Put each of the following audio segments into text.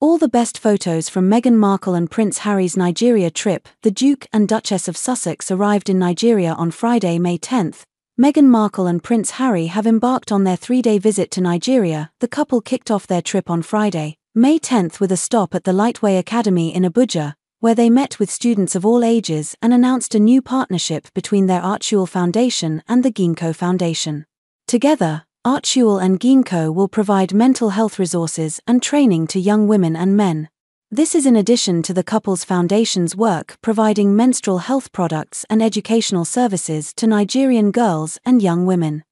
All the best photos from Meghan Markle and Prince Harry's Nigeria trip. The Duke and Duchess of Sussex arrived in Nigeria on Friday, May 10. Meghan Markle and Prince Harry have embarked on their 3-day visit to Nigeria. The couple kicked off their trip on Friday, May 10, with a stop at the Lightway Academy in Abuja, where they met with students of all ages and announced a new partnership between their Archewell Foundation and the Ginkgo Foundation. Together, Archewell and Ginkgo will provide mental health resources and training to young women and men. This is in addition to the couple's foundation's work providing menstrual health products and educational services to Nigerian girls and young women.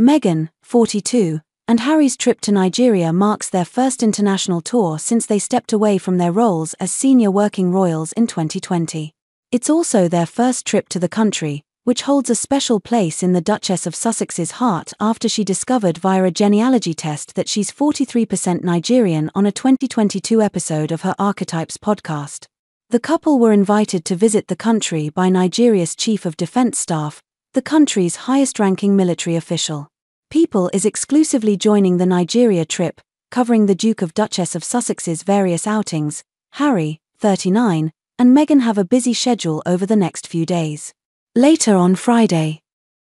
Meghan, 42, and Harry's trip to Nigeria marks their first international tour since they stepped away from their roles as senior working royals in 2020. It's also their first trip to the country, which holds a special place in the Duchess of Sussex's heart after she discovered via a genealogy test that she's 43% Nigerian on a 2022 episode of her Archetypes podcast. The couple were invited to visit the country by Nigeria's Chief of Defense Staff, the country's highest-ranking military official. People is exclusively joining the Nigeria trip, covering the Duke of Duchess of Sussex's various outings. Harry, 39, and Meghan have a busy schedule over the next few days. Later on Friday,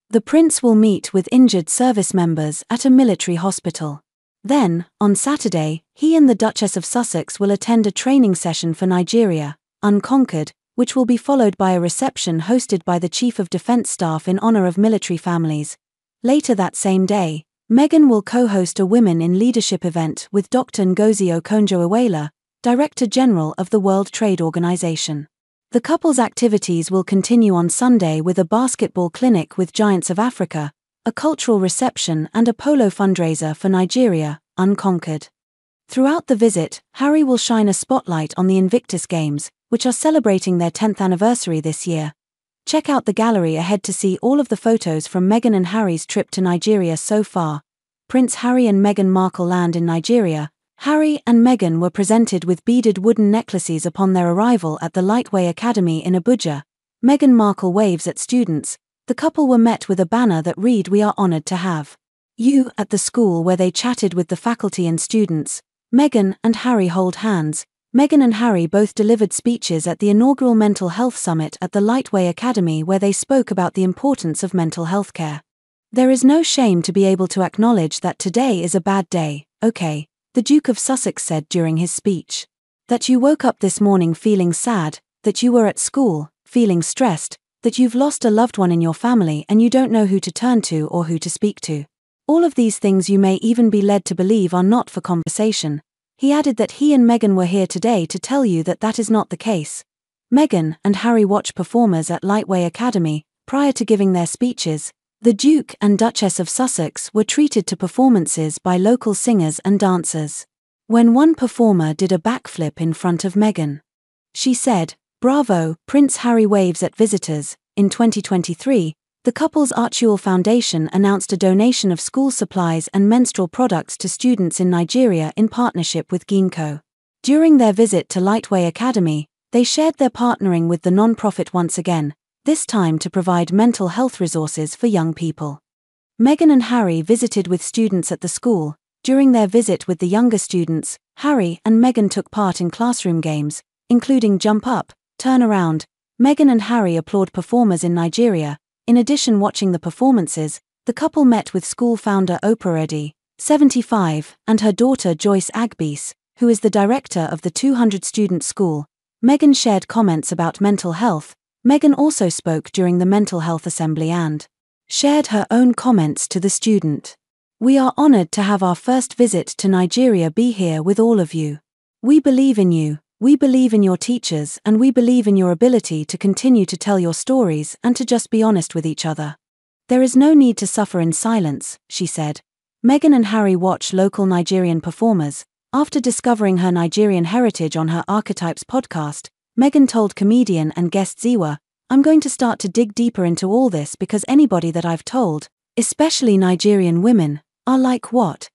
the prince will meet with injured service members at a military hospital. Then, on Saturday, he and the Duchess of Sussex will attend a training session for Nigeria, Unconquered, which will be followed by a reception hosted by the Chief of Defense Staff in honor of military families. Later that same day, Meghan will co-host a Women in Leadership event with Dr. Ngozi Okonjo-Iweala, Director General of the World Trade Organization. The couple's activities will continue on Sunday with a basketball clinic with Giants of Africa, a cultural reception and a polo fundraiser for Nigeria, Unconquered. Throughout the visit, Harry will shine a spotlight on the Invictus Games, which are celebrating their 10th anniversary this year. Check out the gallery ahead to see all of the photos from Meghan and Harry's trip to Nigeria so far. Prince Harry and Meghan Markle land in Nigeria. Harry and Meghan were presented with beaded wooden necklaces upon their arrival at the Lightway Academy in Abuja. Meghan Markle waves at students. The couple were met with a banner that read, "We are honored to have you," at the school, where they chatted with the faculty and students. Meghan and Harry hold hands. Meghan and Harry both delivered speeches at the inaugural Mental Health Summit at the Lightway Academy, where they spoke about the importance of mental health care. "There is no shame to be able to acknowledge that today is a bad day, okay?" the Duke of Sussex said during his speech. "That you woke up this morning feeling sad, that you were at school, feeling stressed, that you've lost a loved one in your family and you don't know who to turn to or who to speak to. All of these things you may even be led to believe are not for conversation." He added that he and Meghan were here today to tell you that that is not the case. Meghan and Harry watch performers at Lightway Academy. Prior to giving their speeches, the Duke and Duchess of Sussex were treated to performances by local singers and dancers. When one performer did a backflip in front of Meghan, she said, "Bravo." Prince Harry waves at visitors. In 2023, the couple's Archewell Foundation announced a donation of school supplies and menstrual products to students in Nigeria in partnership with Ginkgo. During their visit to Lightway Academy, they shared their partnering with the non-profit once again, this time to provide mental health resources for young people. Meghan and Harry visited with students at the school. During their visit with the younger students, Harry and Meghan took part in classroom games, including Jump Up, Turn Around. Meghan and Harry applaud performers in Nigeria. In addition, watching the performances, the couple met with school founder Oprah Reddy, 75, and her daughter Joyce Agbees, who is the director of the 200-student school. Meghan shared comments about mental health. Meghan also spoke during the Mental Health Assembly and shared her own comments to the student. "We are honored to have our first visit to Nigeria be here with all of you. We believe in you, we believe in your teachers, and we believe in your ability to continue to tell your stories and to just be honest with each other. There is no need to suffer in silence," she said. Meghan and Harry watch local Nigerian performers. After discovering her Nigerian heritage on her Archetypes podcast, Meghan told comedian and guest Ziwa, "I'm going to start to dig deeper into all this because anybody that I've told, especially Nigerian women, are like, what?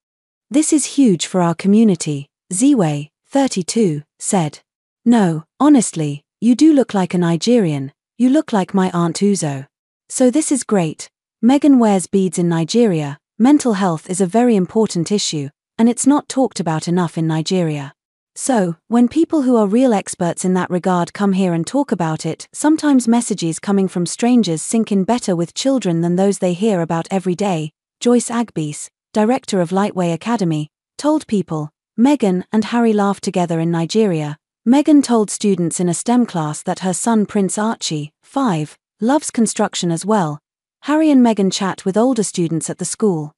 This is huge for our community." Ziwa, 32, said, "No, honestly, you do look like a Nigerian, you look like my Aunt Uzo. So this is great." Meghan wears beads in Nigeria. Mental health is a very important issue, and it's not talked about enough in Nigeria. So, when people who are real experts in that regard come here and talk about it, sometimes messages coming from strangers sink in better with children than those they hear about every day, Joyce Agbees, director of Lightway Academy, told People. Meghan and Harry laughed together in Nigeria. Meghan told students in a STEM class that her son Prince Archie, 5, loves construction as well. Harry and Meghan chat with older students at the school.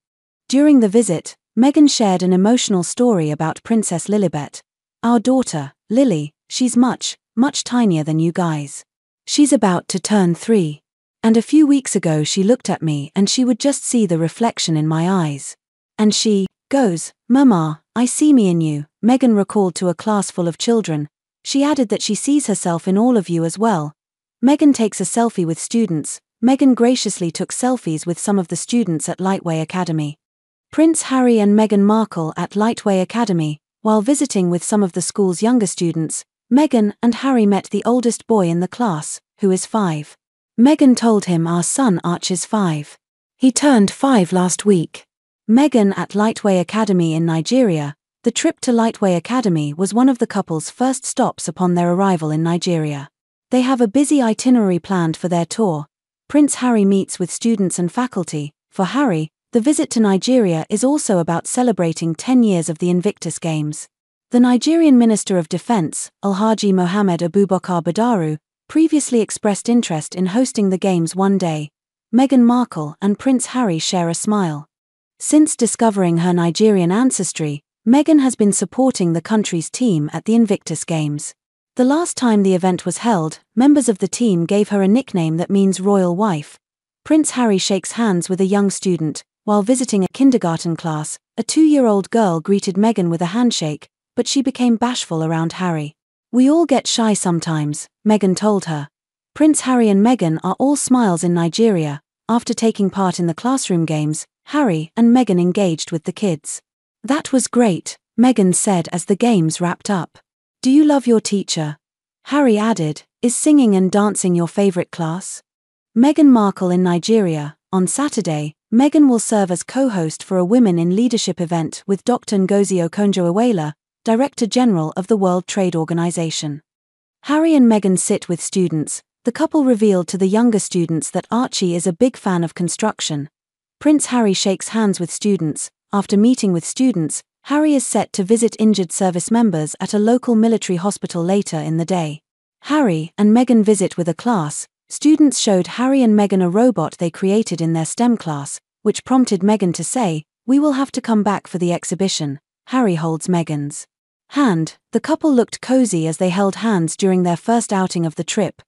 During the visit, Meghan shared an emotional story about Princess Lilibet. Our daughter, Lily, she's much tinier than you guys. She's about to turn 3. And a few weeks ago she looked at me and she would just see the reflection in my eyes. And she goes, "Mama, I see me in you," Meghan recalled to a class full of children. She added that she sees herself in all of you as well. Meghan takes a selfie with students. Meghan graciously took selfies with some of the students at Lightway Academy. Prince Harry and Meghan Markle at Lightway Academy. While visiting with some of the school's younger students, Meghan and Harry met the oldest boy in the class, who is 5. Meghan told him, "Our son Archie's 5. He turned 5 last week." Meghan at Lightway Academy in Nigeria. The trip to Lightway Academy was one of the couple's first stops upon their arrival in Nigeria. They have a busy itinerary planned for their tour. Prince Harry meets with students and faculty. For Harry, the visit to Nigeria is also about celebrating 10 years of the Invictus Games. The Nigerian Minister of Defense, Alhaji Mohammed Abubakar Badaru, previously expressed interest in hosting the Games one day. Meghan Markle and Prince Harry share a smile. Since discovering her Nigerian ancestry, Meghan has been supporting the country's team at the Invictus Games. The last time the event was held, members of the team gave her a nickname that means royal wife. Prince Harry shakes hands with a young student. While visiting a kindergarten class, a 2-year-old girl greeted Meghan with a handshake, but she became bashful around Harry. "We all get shy sometimes," Meghan told her. Prince Harry and Meghan are all smiles in Nigeria. After taking part in the classroom games, Harry and Meghan engaged with the kids. "That was great," Meghan said as the games wrapped up. "Do you love your teacher?" Harry added, "Is singing and dancing your favorite class?" Meghan Markle in Nigeria. On Saturday, Meghan will serve as co-host for a Women in Leadership event with Dr. Ngozi Okonjo-Iweala, Director General of the World Trade Organization. Harry and Meghan sit with students. The couple revealed to the younger students that Archie is a big fan of construction. Prince Harry shakes hands with students. After meeting with students, Harry is set to visit injured service members at a local military hospital later in the day. Harry and Meghan visit with a class. Students showed Harry and Meghan a robot they created in their STEM class, which prompted Meghan to say, "We will have to come back for the exhibition." Harry holds Meghan's hand. The couple looked cozy as they held hands during their first outing of the trip.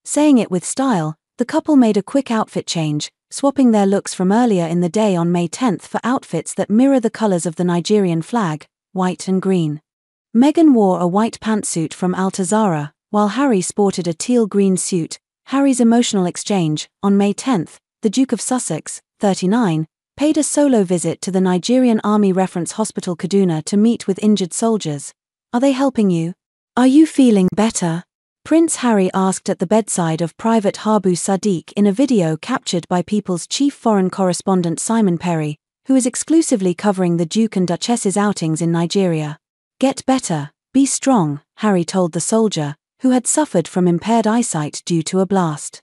Saying it with style, the couple made a quick outfit change, swapping their looks from earlier in the day on May 10th for outfits that mirror the colors of the Nigerian flag, white and green. Meghan wore a white pantsuit from Altazara, while Harry sported a teal-green suit. Harry's emotional exchange. On May 10th, the Duke of Sussex, 39, paid a solo visit to the Nigerian Army Reference Hospital Kaduna to meet with injured soldiers. "Are they helping you? Are you feeling better?" Prince Harry asked at the bedside of Private Habu Sadiq in a video captured by People's chief foreign correspondent Simon Perry, who is exclusively covering the Duke and Duchess's outings in Nigeria. "Get better, be strong," Harry told the soldier, who had suffered from impaired eyesight due to a blast.